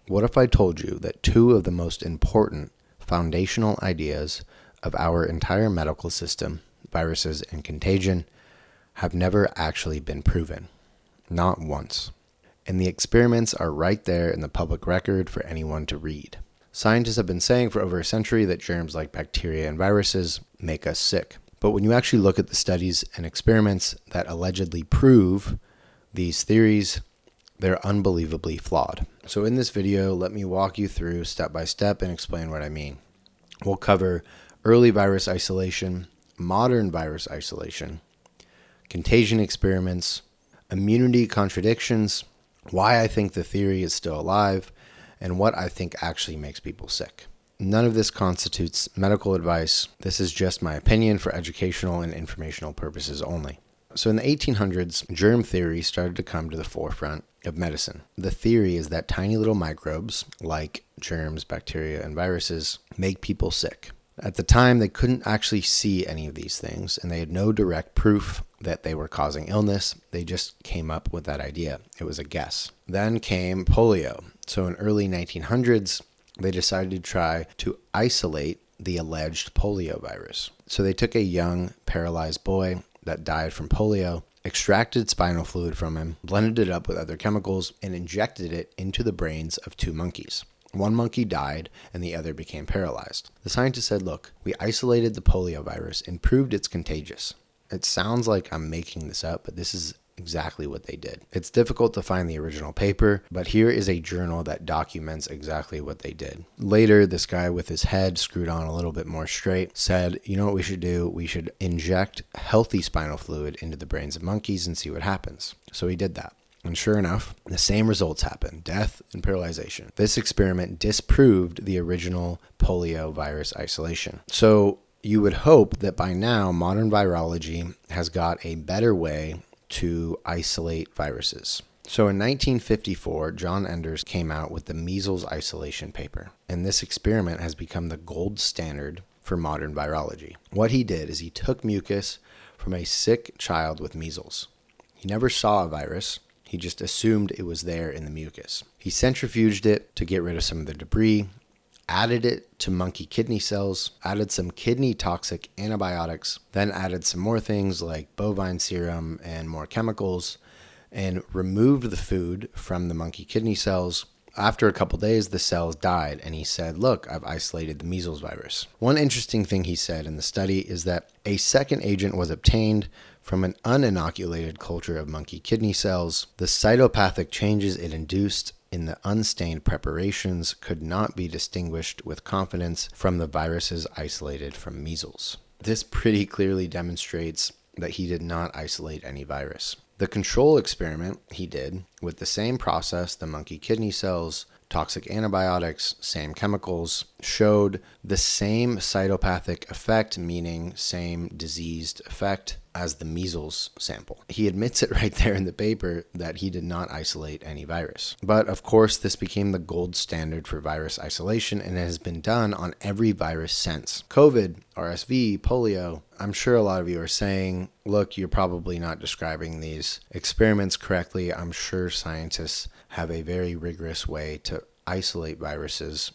What if I told you that two of the most important foundational ideas of our entire medical system, viruses and contagion, have never actually been proven? Not once. And the experiments are right there in the public record for anyone to read. Scientists have been saying for over a century that germs like bacteria and viruses make us sick. But when you actually look at the studies and experiments that allegedly prove these theories, they're unbelievably flawed. So in this video, let me walk you through step by step and explain what I mean. We'll cover early virus isolation, modern virus isolation, contagion experiments, immunity contradictions, why I think the theory is still alive, and what I think actually makes people sick. None of this constitutes medical advice. This is just my opinion for educational and informational purposes only. So in the 1800s, germ theory started to come to the forefront of medicine. The theory is that tiny little microbes, like germs, bacteria, and viruses, make people sick. At the time, they couldn't actually see any of these things, and they had no direct proof that they were causing illness. They just came up with that idea. It was a guess. Then came polio. So in early 1900s, they decided to try to isolate the alleged polio virus. So they took a young, paralyzed boy that died from polio, extracted spinal fluid from him, blended it up with other chemicals, and injected it into the brains of two monkeys. One monkey died and the other became paralyzed. The scientists said, look, we isolated the polio virus and proved it's contagious. It sounds like I'm making this up, but this is exactly what they did. It's difficult to find the original paper, but here is a journal that documents exactly what they did. Later, this guy with his head screwed on a little bit more straight said, you know what we should do? We should inject healthy spinal fluid into the brains of monkeys and see what happens. So he did that. And sure enough, the same results happened: death and paralyzation. This experiment disproved the original polio virus isolation. So you would hope that by now, modern virology has got a better way to isolate viruses. So in 1954, John Enders came out with the measles isolation paper, and this experiment has become the gold standard for modern virology. What he did is he took mucus from a sick child with measles. He never saw a virus. He just assumed it was there in the mucus. He centrifuged it to get rid of some of the debris, added it to monkey kidney cells, added some kidney toxic antibiotics, then added some more things like bovine serum and more chemicals, and removed the food from the monkey kidney cells. After a couple days, the cells died, and he said, look, I've isolated the measles virus. One interesting thing he said in the study is that a second agent was obtained from an uninoculated culture of monkey kidney cells. The cytopathic changes it induced in the unstained preparations could not be distinguished with confidence from the viruses isolated from measles. This pretty clearly demonstrates that he did not isolate any virus. The control experiment he did with the same process, the monkey kidney cells, toxic antibiotics, same chemicals, showed the same cytopathic effect, meaning same diseased effect as the measles sample. He admits it right there in the paper that he did not isolate any virus. But of course, this became the gold standard for virus isolation, and it has been done on every virus since. COVID, RSV, polio. I'm sure a lot of you are saying, look, you're probably not describing these experiments correctly. I'm sure scientists have a very rigorous way to isolate viruses.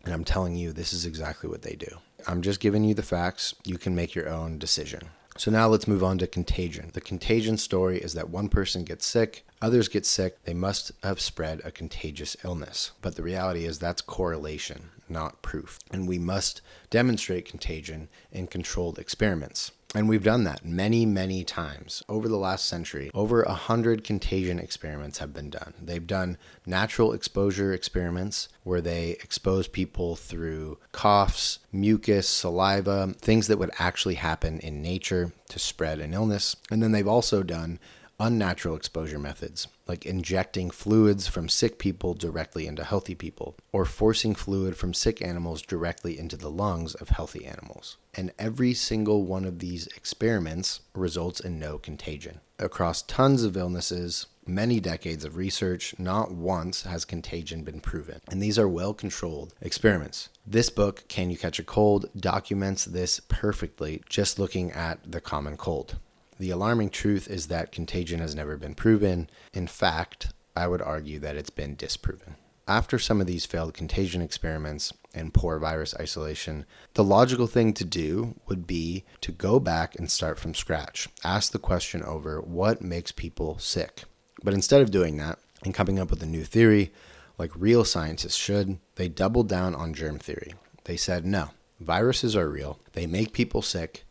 And I'm telling you, this is exactly what they do. I'm just giving you the facts. You can make your own decision. So now let's move on to contagion. The contagion story is that one person gets sick, others get sick, they must have spread a contagious illness. But the reality is that's correlation, not proof. And we must demonstrate contagion in controlled experiments. And we've done that many, many times over the last century. Over 100 contagion experiments have been done. They've done natural exposure experiments where they expose people through coughs, mucus, saliva, things that would actually happen in nature to spread an illness. And then they've also done unnatural exposure methods, like injecting fluids from sick people directly into healthy people, or forcing fluid from sick animals directly into the lungs of healthy animals. And every single one of these experiments results in no contagion. Across tons of illnesses, many decades of research, not once has contagion been proven. And these are well-controlled experiments. This book, Can You Catch a Cold?, documents this perfectly, just looking at the common cold. The alarming truth is that contagion has never been proven. In fact, I would argue that it's been disproven. After some of these failed contagion experiments and poor virus isolation, the logical thing to do would be to go back and start from scratch. Ask the question over, what makes people sick? But instead of doing that and coming up with a new theory, like real scientists should, they doubled down on germ theory. They said, no, viruses are real. They make people sick.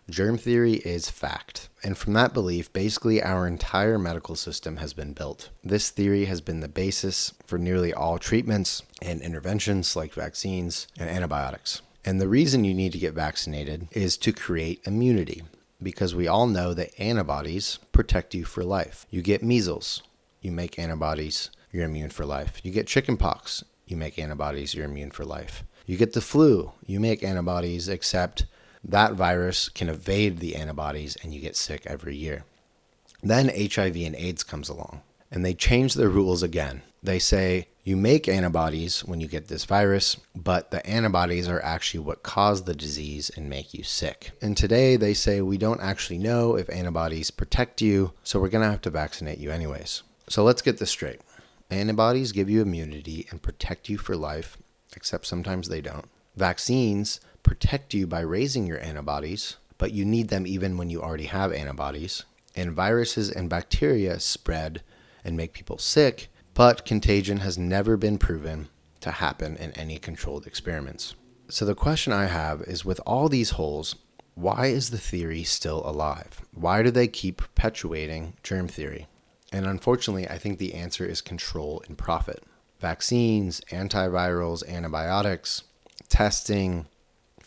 Germ theory is fact. And from that belief, basically our entire medical system has been built. This theory has been the basis for nearly all treatments and interventions like vaccines and antibiotics. And the reason you need to get vaccinated is to create immunity, because we all know that antibodies protect you for life. You get measles, you make antibodies, you're immune for life. You get chickenpox, you make antibodies, you're immune for life. You get the flu, you make antibodies, except that virus can evade the antibodies and you get sick every year. Then HIV and AIDS comes along and they change the rules again. They say you make antibodies when you get this virus, but the antibodies are actually what cause the disease and make you sick. And today they say we don't actually know if antibodies protect you, so we're going to have to vaccinate you anyways. So let's get this straight. Antibodies give you immunity and protect you for life, except sometimes they don't. Vaccines protect you by raising your antibodies, but you need them even when you already have antibodies. And viruses and bacteria spread and make people sick, but contagion has never been proven to happen in any controlled experiments. So the question I have is, with all these holes, why is the theory still alive? Why do they keep perpetuating germ theory? And unfortunately, I think the answer is control and profit. Vaccines, antivirals, antibiotics, testing,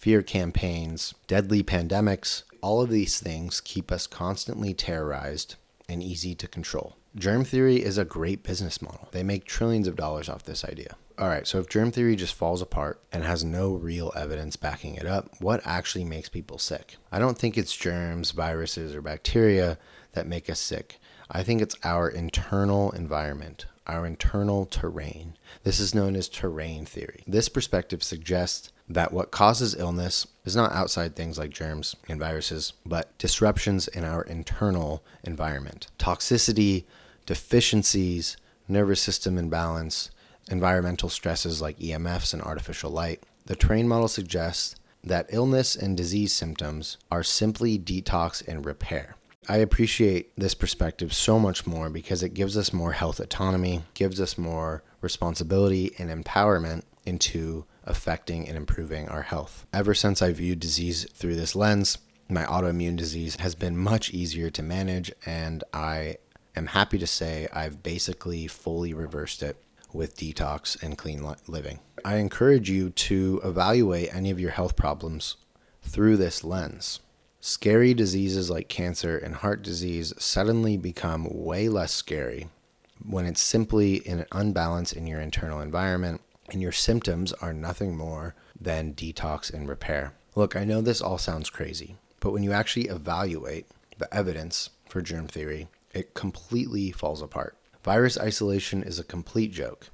fear campaigns, deadly pandemics, all of these things keep us constantly terrorized and easy to control. Germ theory is a great business model. They make trillions of dollars off this idea. All right, so if germ theory just falls apart and has no real evidence backing it up, what actually makes people sick? I don't think it's germs, viruses, or bacteria that make us sick. I think it's our internal environment, our internal terrain. This is known as terrain theory. This perspective suggests that what causes illness is not outside things like germs and viruses, but disruptions in our internal environment. Toxicity, deficiencies, nervous system imbalance, environmental stresses like EMFs and artificial light. The terrain model suggests that illness and disease symptoms are simply detox and repair. I appreciate this perspective so much more because it gives us more health autonomy, gives us more responsibility and empowerment into affecting and improving our health. Ever since I viewed disease through this lens, my autoimmune disease has been much easier to manage, and I am happy to say I've basically fully reversed it with detox and clean living. I encourage you to evaluate any of your health problems through this lens. Scary diseases like cancer and heart disease suddenly become way less scary when it's simply an unbalance in your internal environment and your symptoms are nothing more than detox and repair. Look, I know this all sounds crazy, but when you actually evaluate the evidence for germ theory, it completely falls apart. Virus isolation is a complete joke.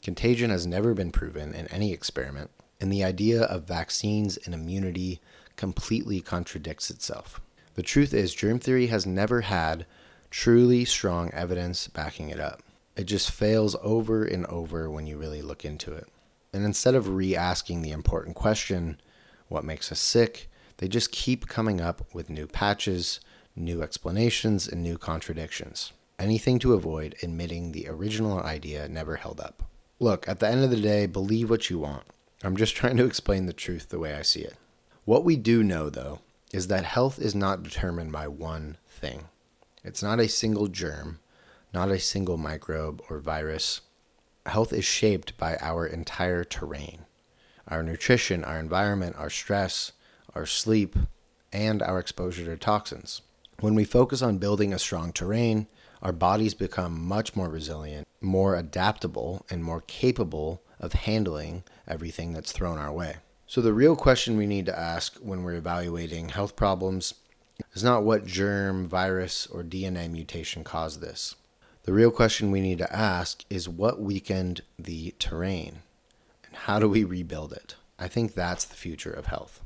Contagion has never been proven in any experiment, and the idea of vaccines and immunity completely contradicts itself. The truth is, germ theory has never had truly strong evidence backing it up. It just fails over and over when you really look into it. And instead of re-asking the important question, what makes us sick, they just keep coming up with new patches, new explanations, and new contradictions. Anything to avoid admitting the original idea never held up. Look, at the end of the day, believe what you want. I'm just trying to explain the truth the way I see it. What we do know, though, is that health is not determined by one thing. It's not a single germ, not a single microbe or virus. Health is shaped by our entire terrain. Our nutrition, our environment, our stress, our sleep, and our exposure to toxins. When we focus on building a strong terrain, our bodies become much more resilient, more adaptable, and more capable of handling everything that's thrown our way. So the real question we need to ask when we're evaluating health problems is not what germ, virus, or DNA mutation caused this. The real question we need to ask is what weakened the terrain, and how do we rebuild it? I think that's the future of health.